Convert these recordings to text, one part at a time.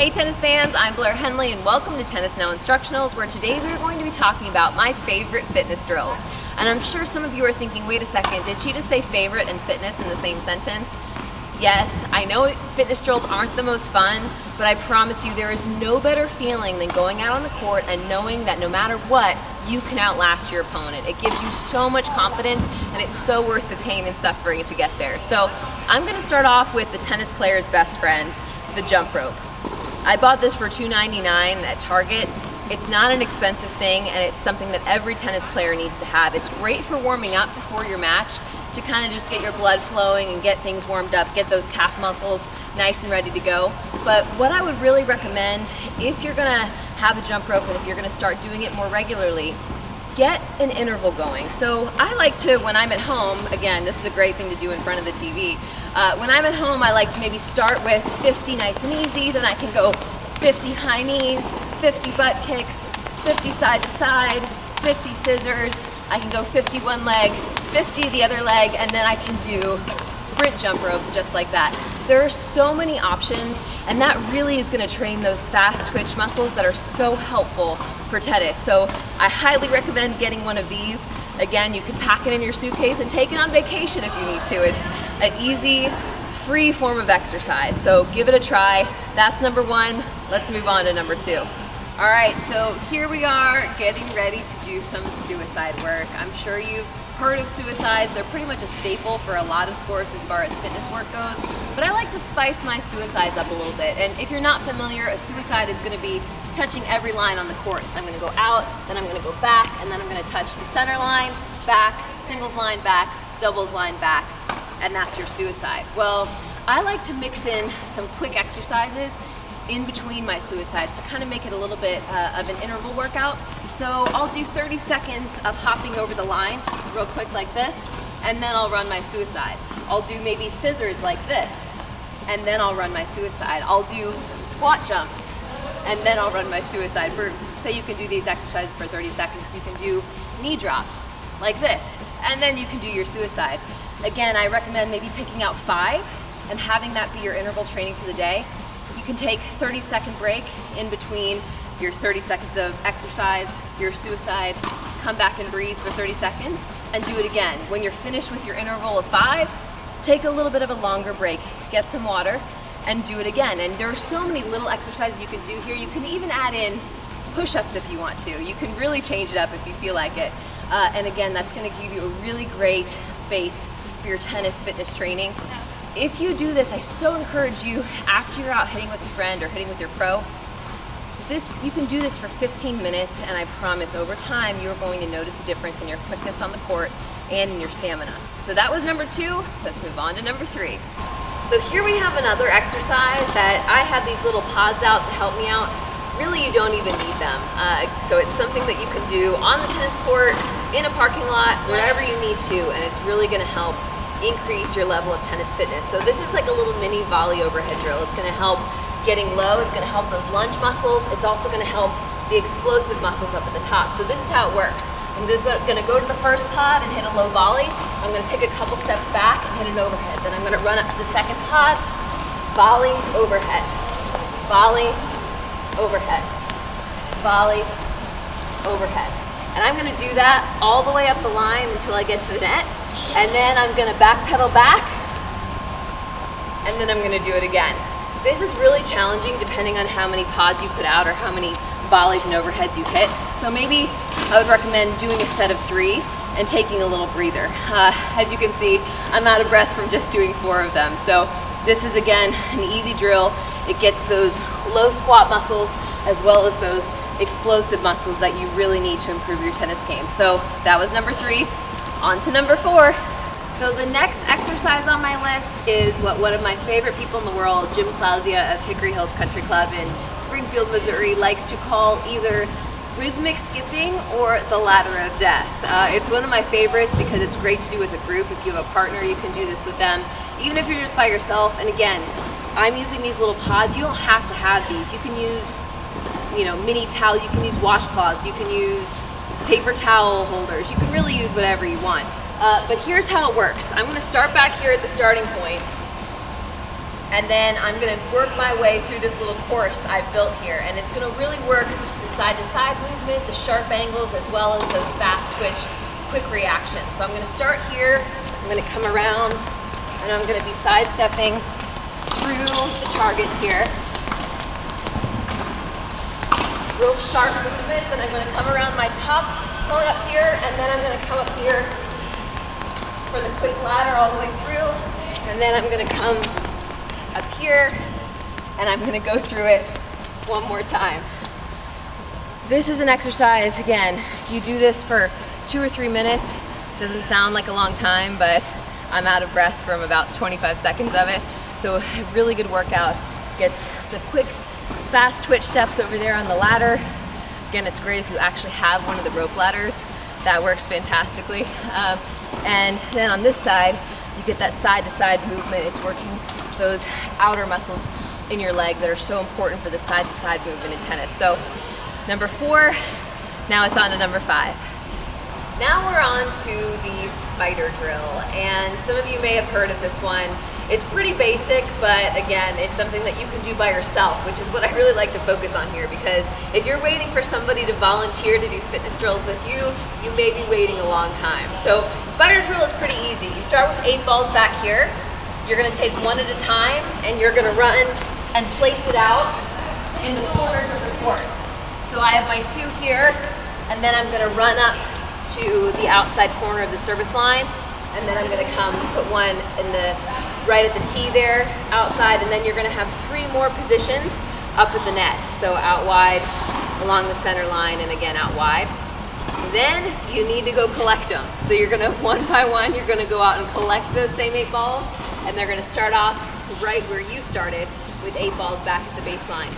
Hey tennis fans, I'm Blair Henley and welcome to Tennis Now Instructionals, where today we're going to be talking about my favorite fitness drills. And I'm sure some of you are thinking, wait a second, did she just say favorite and fitness in the same sentence? Yes, I know fitness drills aren't the most fun, but I promise you there is no better feeling than going out on the court and knowing that no matter what, you can outlast your opponent. It gives you so much confidence and it's so worth the pain and suffering to get there. So I'm going to start off with the tennis player's best friend, the jump rope. I bought this for $2.99 at Target. It's not an expensive thing and it's something that every tennis player needs to have. It's great for warming up before your match to kind of just get your blood flowing and get things warmed up, get those calf muscles nice and ready to go. But what I would really recommend if you're gonna have a jump rope and if you're gonna start doing it more regularly, get an interval going. So I like to, when I'm at home, again, this is a great thing to do in front of the TV. When I'm at home, I like to maybe start with 50 nice and easy, then I can go 50 high knees, 50 butt kicks, 50 side to side, 50 scissors. I can go 50 one leg, 50 the other leg, and then I can do sprint jump ropes just like that. There are so many options, and that really is going to train those fast twitch muscles that are so helpful for tennis. So I highly recommend getting one of these. Again, you can pack it in your suitcase and take it on vacation if you need to. It's an easy, free form of exercise. So give it a try. That's number one. Let's move on to number two. All right, so here we are getting ready to do some suicide work. I'm sure you've heard of suicides. They're pretty much a staple for a lot of sports as far as fitness work goes, but I like to spice my suicides up a little bit. And if you're not familiar, a suicide is gonna be touching every line on the court. So I'm gonna go out, then I'm gonna go back, and then I'm gonna touch the center line, back, singles line back, doubles line back, and that's your suicide. Well, I like to mix in some quick exercises in between my suicides to kind of make it a little bit of an interval workout. So I'll do 30 seconds of hopping over the line real quick like this, and then I'll run my suicide. I'll do maybe scissors like this, and then I'll run my suicide. I'll do squat jumps, and then I'll run my suicide. Say you can do these exercises for 30 seconds, you can do knee drops like this, and then you can do your suicide. Again, I recommend maybe picking out 5 and having that be your interval training for the day. You can take 30-second break in between your 30 seconds of exercise, your suicide, come back and breathe for 30 seconds and do it again. When you're finished with your interval of 5, take a little bit of a longer break, get some water and do it again. And there are so many little exercises you can do here. You can even add in push-ups if you want to. You can really change it up if you feel like it. And again, that's gonna give you a really great base for your tennis fitness training. If you do this, I so encourage you, after you're out hitting with a friend or hitting with your pro, you can do this for 15 minutes, and I promise over time you're going to notice a difference in your quickness on the court and in your stamina. So that was number 2. Let's move on to number 3. So here we have another exercise that I have these little pods out to help me out. Really, you don't even need them. So it's something that you can do on the tennis court, in a parking lot, wherever you need to, and it's really going to help increase your level of tennis fitness. So this is like a little mini volley overhead drill. It's gonna help getting low, it's gonna help those lunge muscles, it's also gonna help the explosive muscles up at the top. So this is how it works. I'm gonna go to the first pod and hit a low volley. I'm gonna take a couple steps back and hit an overhead. Then I'm gonna run up to the second pod, volley, overhead, volley, overhead, volley, overhead. And I'm gonna do that all the way up the line until I get to the net. And then I'm gonna back pedal back, and then I'm gonna do it again. This is really challenging depending on how many pods you put out or how many volleys and overheads you hit. So maybe I would recommend doing a set of 3 and taking a little breather. As you can see, I'm out of breath from just doing 4 of them. So this is, again, an easy drill. It gets those low squat muscles as well as those explosive muscles that you really need to improve your tennis game. So that was number 3. On to number 4. So the next exercise on my list is what one of my favorite people in the world, Jim Clausia of Hickory Hills Country Club in Springfield, Missouri, likes to call either rhythmic skipping or the ladder of death. It's one of my favorites because it's great to do with a group. If you have a partner, you can do this with them, even if you're just by yourself. And again, I'm using these little pods. You don't have to have these. You can use, mini towels, you can use washcloths, you can use paper towel holders. You can really use whatever you want. But here's how it works. I'm gonna start back here at the starting point. And then I'm gonna work my way through this little course I've built here. And it's gonna really work the side-to-side movement, the sharp angles, as well as those fast twitch, quick reactions. So I'm gonna start here, I'm gonna come around, and I'm gonna be sidestepping through the targets here. Real sharp movements, and I'm gonna come around my top cone up here, and then I'm gonna come up here for the quick ladder all the way through. And then I'm gonna come up here, and I'm gonna go through it one more time. This is an exercise, again, if you do this for 2 or 3 minutes, doesn't sound like a long time, but I'm out of breath from about 25 seconds of it. So a really good workout. Gets the quick, fast twitch steps over there on the ladder. Again, it's great if you actually have one of the rope ladders. That works fantastically. And then on this side, you get that side-to-side movement. It's working those outer muscles in your leg that are so important for the side-to-side movement in tennis. So number 4, now it's on to number 5. Now we're on to the spider drill, and some of you may have heard of this one. It's pretty basic, but again, it's something that you can do by yourself, which is what I really like to focus on here, because if you're waiting for somebody to volunteer to do fitness drills with you, you may be waiting a long time. So spider drill is pretty easy. You start with 8 balls back here. You're gonna take one at a time, and you're gonna run and place it out in the corners of the court. So I have my 2 here, and then I'm gonna run up to the outside corner of the service line, and then I'm gonna come put one in the right at the tee there, outside, and then you're gonna have 3 more positions up at the net. So out wide, along the center line, and again out wide. Then you need to go collect them. So you're gonna, one by one, you're gonna go out and collect those same 8 balls, and they're gonna start off right where you started with 8 balls back at the baseline.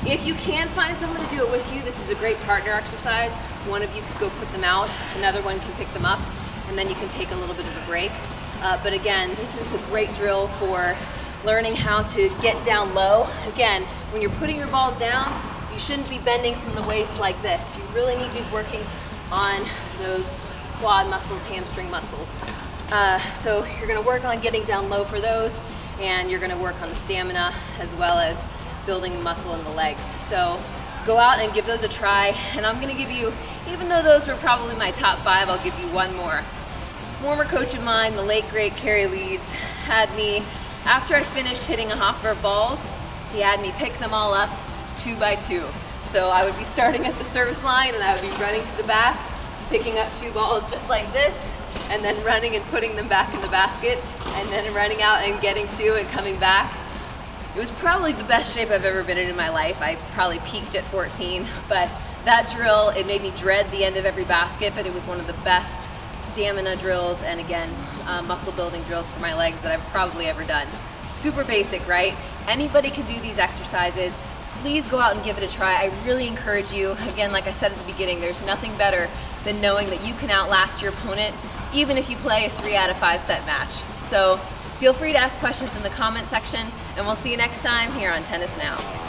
If you can find someone to do it with you, this is a great partner exercise. One of you could go put them out, another one can pick them up, and then you can take a little bit of a break. But again, this is a great drill for learning how to get down low. Again, when you're putting your balls down, you shouldn't be bending from the waist like this. You really need to be working on those quad muscles, hamstring muscles. So you're gonna work on getting down low for those, and you're gonna work on the stamina as well as building the muscle in the legs. So go out and give those a try, and I'm gonna give you, even though those were probably my top 5, I'll give you one more. Former coach of mine, the late great Kerry Leeds, had me, after I finished hitting a hopper of balls, he had me pick them all up 2 by 2. So I would be starting at the service line, and I would be running to the back, picking up 2 balls just like this, and then running and putting them back in the basket, and then running out and getting 2 and coming back. It was probably the best shape I've ever been in my life. I probably peaked at 14, but that drill, it made me dread the end of every basket, but it was one of the best stamina drills and again, muscle building drills for my legs that I've probably ever done. Super basic, right? Anybody can do these exercises. Please go out and give it a try. I really encourage you. Again, like I said at the beginning, there's nothing better than knowing that you can outlast your opponent, even if you play a 3 out of 5 set match. So feel free to ask questions in the comment section, and we'll see you next time here on Tennis Now.